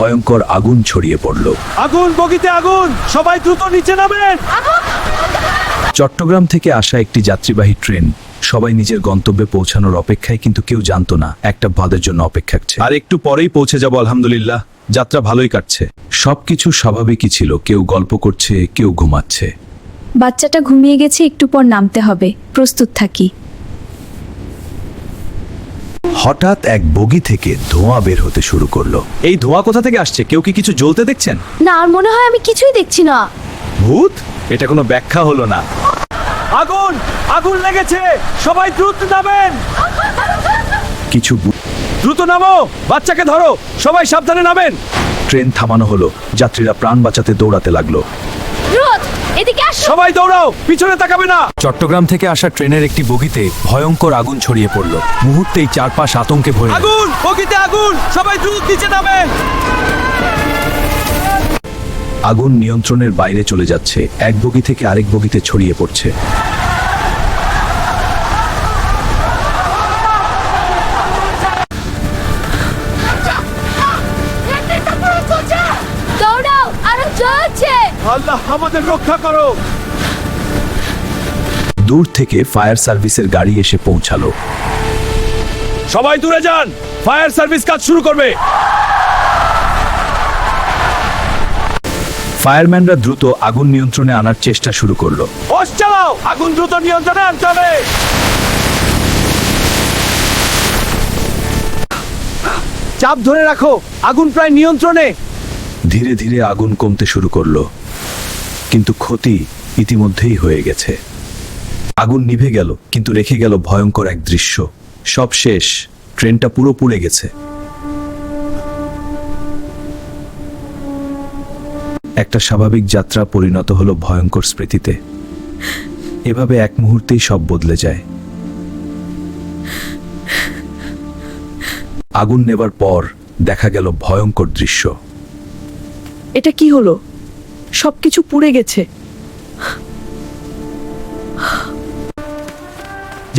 ভয়ঙ্কর আগুন ছড়িয়ে পড়ল। আগুন, বগিতে আগুন, সবাই দ্রুত নিচে নামেন। চট্টগ্রাম থেকে আসা একটি যাত্রীবাহী ট্রেন, সবাই নিজের গন্তব্যে পৌঁছানোর অপেক্ষায়, কিন্তু কেউ জানতো না একটা ভাদের জন্য অপেক্ষা করছে। আর একটু পরেই পৌঁছে যাব, আলহামদুলিল্লাহ, যাত্রা ভালোই কাটছে। সবকিছু স্বাভাবিকই ছিল, কেউ গল্প করছে, কেউ ঘুমাচ্ছে। বাচ্চাটা ঘুমিয়ে গেছে, একটু পর নামতে হবে, প্রস্তুত থাকি। হঠাৎ এক বগি থেকে ধোঁয়া বের হতে শুরু করলো। এই ধোঁয়া কোথা থেকে আসছে? কেউ কি কিছু জ্বলতে দেখছেন? না, আর মনে হয় আমি কিছুই দেখছি না। ভূত? এটা কোনো ব্যাখ্যা হলো না। আগুন, আগুন লেগেছে, সবাই দ্রুত নামেন। কিছু দ্রুত নামো, বাচ্চাকে ধরো, সবাই সাবধানে নামেন। ট্রেন থামানো হলো, যাত্রীরা প্রাণ বাঁচাতে দৌড়াতে লাগলো। রোদ, এদিকে আসো। সবাই দৌড়াও, পিছনে তাকাবে না। চট্টগ্রাম থেকে আসা ট্রেনের একটি বগিতে ভয়ঙ্কর আগুন ছড়িয়ে পড়ল। মুহূর্তেই চারপাশ আতঙ্কে ভরে গেল। আগুন, বগিতে আগুন, সবাই দ্রুত নিচে নামেন। আগুন নিয়ন্ত্রণের বাইরে চলে যাচ্ছে, এক বগি থেকে আরেক বগিতে ছড়িয়ে পড়ছে। দৌড়াও, আরো জ্বলছে। আল্লাহ আমাদের রক্ষা করো। দূর থেকে ফায়ার সার্ভিসের গাড়ি এসে পৌঁছালো। সবাই দূরে যান, ফায়ার সার্ভিস কাজ শুরু করবে। ফায়ারম্যানরা দ্রুত আগুন নিয়ন্ত্রণে আনার চেষ্টা শুরু করলো। হোস চালাও, আগুন দ্রুত নিয়ন্ত্রণে আনতে হবে। চাপ ধরে রাখো, আগুন প্রায় নিয়ন্ত্রণে। ধীরে ধীরে আগুন কমতে শুরু করলো, কিন্তু ক্ষতি ইতিমধ্যেই হয়ে গেছে। আগুন নিভে গেল, কিন্তু রেখে গেল ভয়ঙ্কর এক দৃশ্য। সব শেষ, ট্রেনটা পুরো পুড়ে গেছে। একটা স্বাভাবিক যাত্রা পরিণত হলো ভয়ঙ্কর স্মৃতিতে। এভাবে এক মুহূর্তেই সব বদলে যায়। আগুন নেবার পর দেখা গেল ভয়ঙ্কর দৃশ্য। এটা কি হলো? সবকিছু পুড়ে গেছে।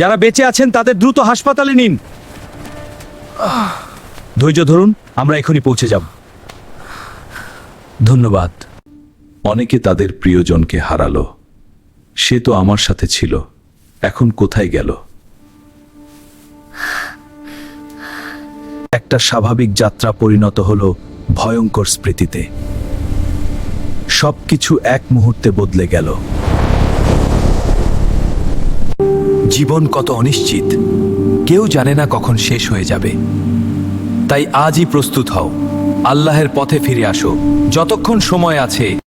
যারা বেঁচে আছেন তাদের দ্রুত হাসপাতালে নিন। ধৈর্য ধরুন, আমরা এখনই পৌঁছে যাব। ধন্যবাদ। অনেকে তাদের প্রিয়জনকে হারালো। সে তো আমার সাথে ছিল, এখন কোথায় গেল? একটা স্বাভাবিক যাত্রা পরিণত হলো ভয়ঙ্কর স্মৃতিতে। সবকিছু এক মুহূর্তে বদলে গেল। জীবন কত অনিশ্চিত, কেউ জানে না কখন শেষ হয়ে যাবে। তাই আজই প্রস্তুত হও, আল্লাহের পথে ফিরে আসো, যতক্ষণ সময় আছে।